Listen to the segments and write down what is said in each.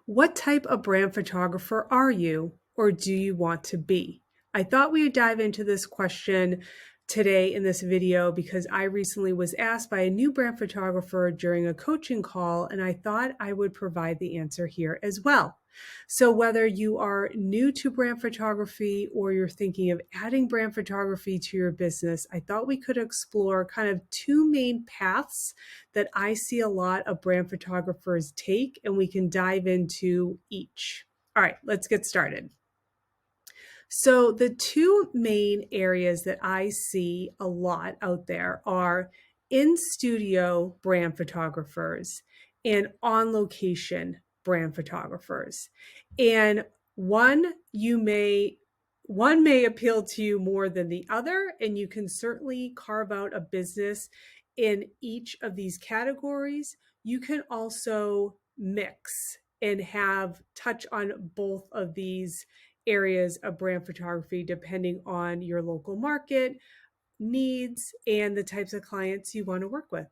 What type of brand photographer are you, or do you want to be? I thought we would dive into this question today in this video because I recently was asked by a new brand photographer during a coaching call, and I thought I would provide the answer here as well. So, whether you are new to brand photography or you're thinking of adding brand photography to your business, I thought we could explore kind of two main paths that I see a lot of brand photographers take, and we can dive into each. All right, let's get started. So, the two main areas that I see a lot out there are in studio brand photographers and on location brand photographers. And one you may one may appeal to you more than the other, and you can certainly carve out a business in each of these categories. You can also mix and have touch on both of these areas of brand photography depending on your local market, needs, and the types of clients you want to work with.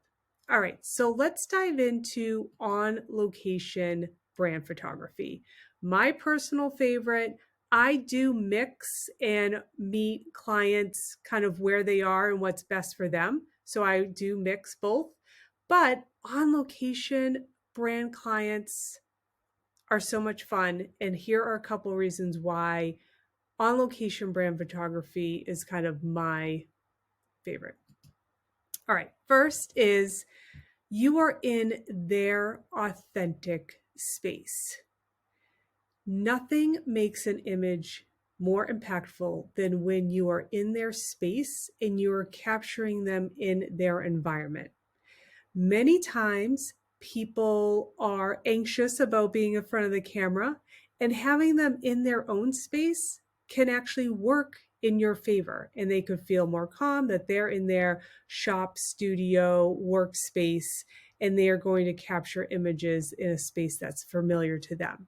All right, so let's dive into on location brand photography. My personal favorite, I do mix and meet clients kind of where they are and what's best for them. So I do mix both, but on location brand clients are so much fun. And here are a couple reasons why on location brand photography is kind of my favorite. All right, first is you are in their authentic space. Nothing makes an image more impactful than when you are in their space and you are capturing them in their environment. Many times, people are anxious about being in front of the camera, and having them in their own space can actually work in your favor. And they could feel more calm that they're in their shop, studio, workspace, and they are going to capture images in a space that's familiar to them.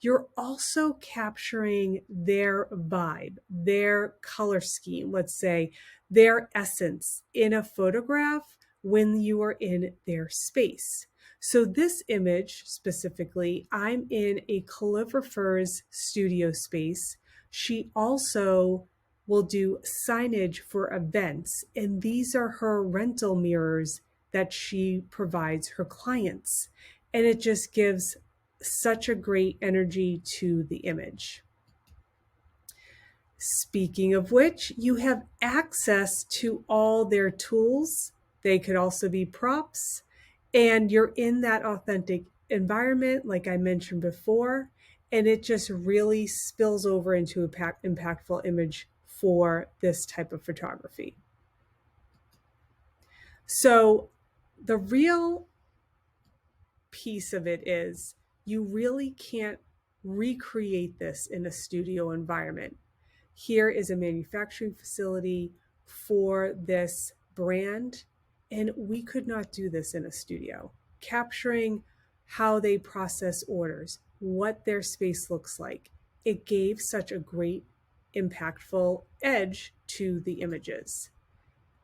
You're also capturing their vibe, their color scheme, let's say, their essence in a photograph when you are in their space. So this image specifically, I'm in a calligrapher's studio space. She also will do signage for events, and these are her rental mirrors that she provides her clients. And it just gives such a great energy to the image. Speaking of which, you have access to all their tools. They could also be props, and you're in that authentic environment, like I mentioned before, and it just really spills over into an impactful image for this type of photography. So, the real piece of it is you really can't recreate this in a studio environment. Here is a manufacturing facility for this brand, and we could not do this in a studio. Capturing how they process orders, what their space looks like, it gave such a great, impactful edge to the images.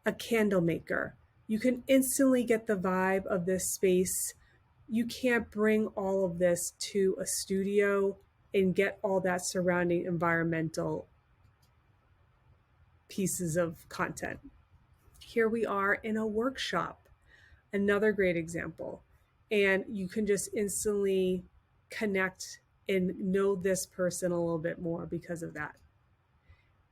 A candle maker, you can instantly get the vibe of this space. You can't bring all of this to a studio and get all that surrounding environmental pieces of content. Here we are in a workshop, another great example. And you can just instantly connect and know this person a little bit more because of that.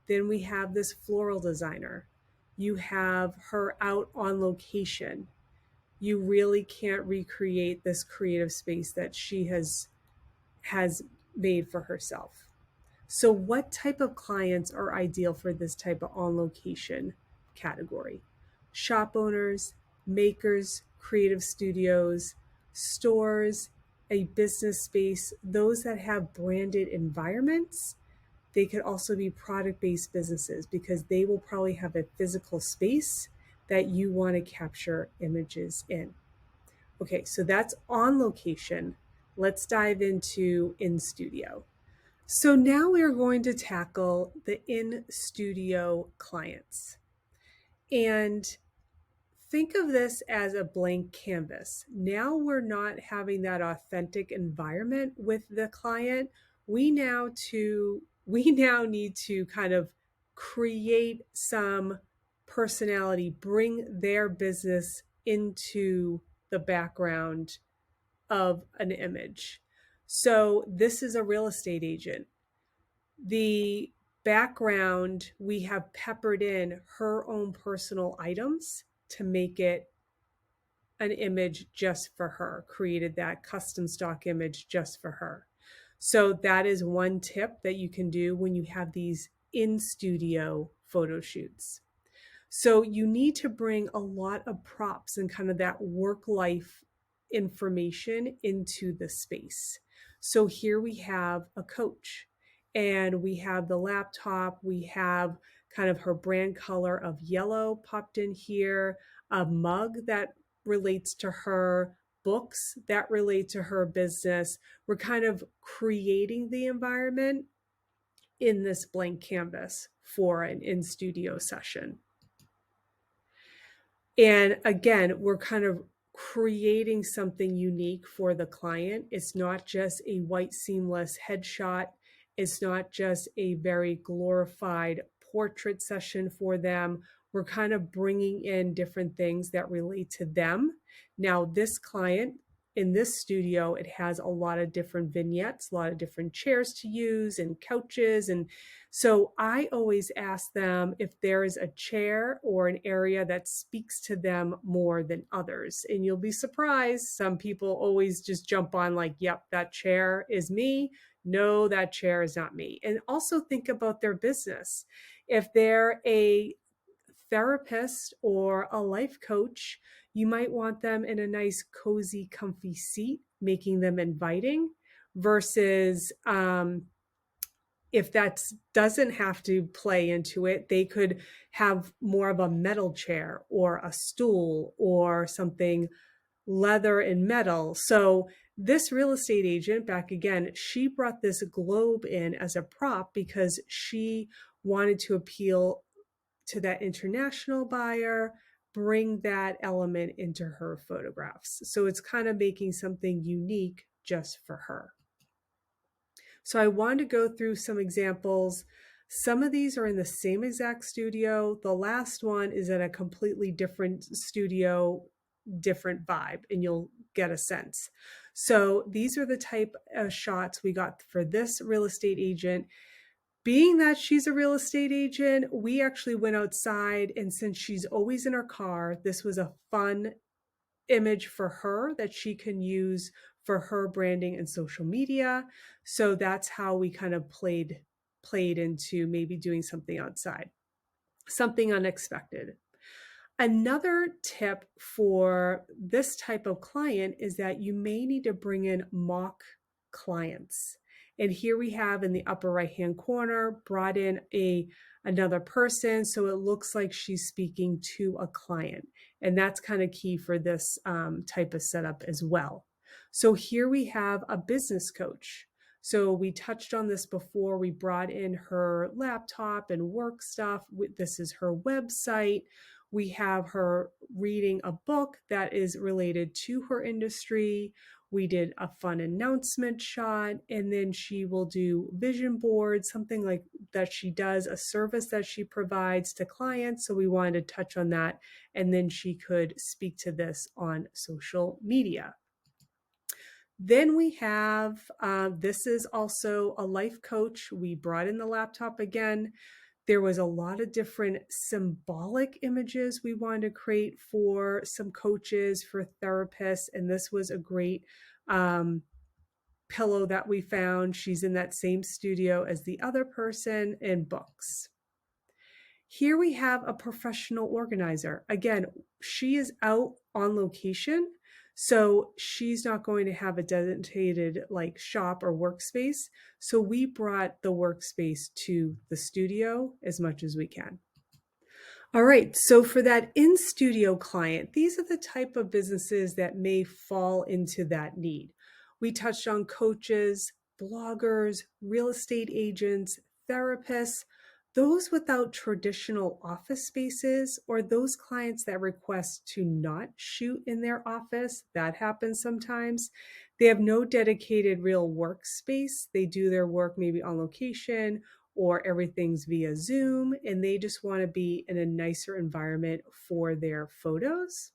Then we have this floral designer. You have her out on location. You really can't recreate this creative space that she has made for herself. So what type of clients are ideal for this type of on location category? Shop owners, makers, creative studios, stores, a business space, those that have branded environments. They could also be product-based businesses because they will probably have a physical space that you want to capture images in. Okay, so that's on location. Let's dive into in studio. So now we're going to tackle the in studio clients. And think of this as a blank canvas. Now we're not having that authentic environment with the client. We now need to kind of create some personality, bring their business into the background of an image. So this is a real estate agent. The background, we have peppered in her own personal items to make it an image just for her, created that custom stock image just for her. So that is one tip that you can do when you have these in studio photo shoots. So you need to bring a lot of props and kind of that work life information into the space. So here we have a coach and we have the laptop, we have kind of her brand color of yellow popped in here, a mug that relates to her, books that relate to her business. We're kind of creating the environment in this blank canvas for an in studio session. And again, we're kind of creating something unique for the client. It's not just a white seamless headshot. It's not just a very glorified portrait session for them. We're kind of bringing in different things that relate to them. Now, this client in this studio, it has a lot of different vignettes, a lot of different chairs to use and couches. And so I always ask them if there is a chair or an area that speaks to them more than others. And you'll be surprised. Some people always just jump on like, yep, that chair is me. No, that chair is not me. And also think about their business. If they're a therapist or a life coach, you might want them in a nice, cozy, comfy seat, making them inviting versus if that doesn't have to play into it, they could have more of a metal chair or a stool or something leather and metal. So this real estate agent, back again, she brought this globe in as a prop because she wanted to appeal to that international buyer, bring that element into her photographs. So it's kind of making something unique just for her. So I wanted to go through some examples. Some of these are in the same exact studio. The last one is at a completely different studio, different vibe, and you'll get a sense. So these are the type of shots we got for this real estate agent. Being that she's a real estate agent, we actually went outside, and since she's always in her car, this was a fun image for her that she can use for her branding and social media. So that's how we kind of played into maybe doing something outside, something unexpected. Another tip for this type of client is that you may need to bring in mock clients. And here we have in the upper right-hand corner, brought in another person. So it looks like she's speaking to a client. And that's kind of key for this type of setup as well. So here we have a business coach. So we touched on this before. We brought in her laptop and work stuff. This is her website. We have her reading a book that is related to her industry. We did a fun announcement shot, and then she will do vision boards, something like that she does, a service that she provides to clients. So we wanted to touch on that. And then she could speak to this on social media. Then we have, this is also a life coach. We brought in the laptop again. There was a lot of different symbolic images we wanted to create for some coaches, for therapists, and this was a great pillow that we found. She's in that same studio as the other person, and books. Here we have a professional organizer. Again, she is out on location, so she's not going to have a designated like shop or workspace. So we brought the workspace to the studio as much as we can. All right, so for that in-studio client, these are the type of businesses that may fall into that need. We touched on coaches, bloggers, real estate agents, therapists. Those without traditional office spaces or those clients that request to not shoot in their office, that happens sometimes. They have no dedicated real workspace. They do their work maybe on location or everything's via Zoom, and they just want to be in a nicer environment for their photos.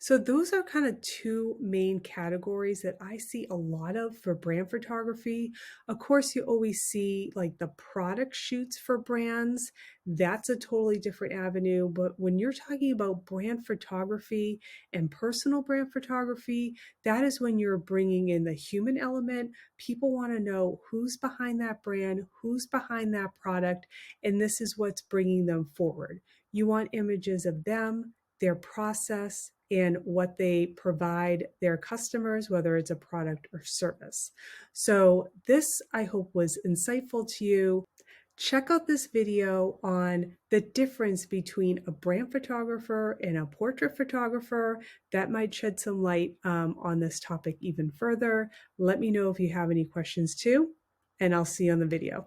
So those are kind of two main categories that I see a lot of for brand photography. Of course, you always see like the product shoots for brands. That's a totally different avenue. But when you're talking about brand photography and personal brand photography, that is when you're bringing in the human element. People want to know who's behind that brand, who's behind that product, and this is what's bringing them forward. You want images of them, their process, and what they provide their customers, whether it's a product or service. So this, I hope, was insightful to you. Check out this video on the difference between a brand photographer and a portrait photographer. That might shed some light on this topic even further. Let me know if you have any questions too, and I'll see you on the video.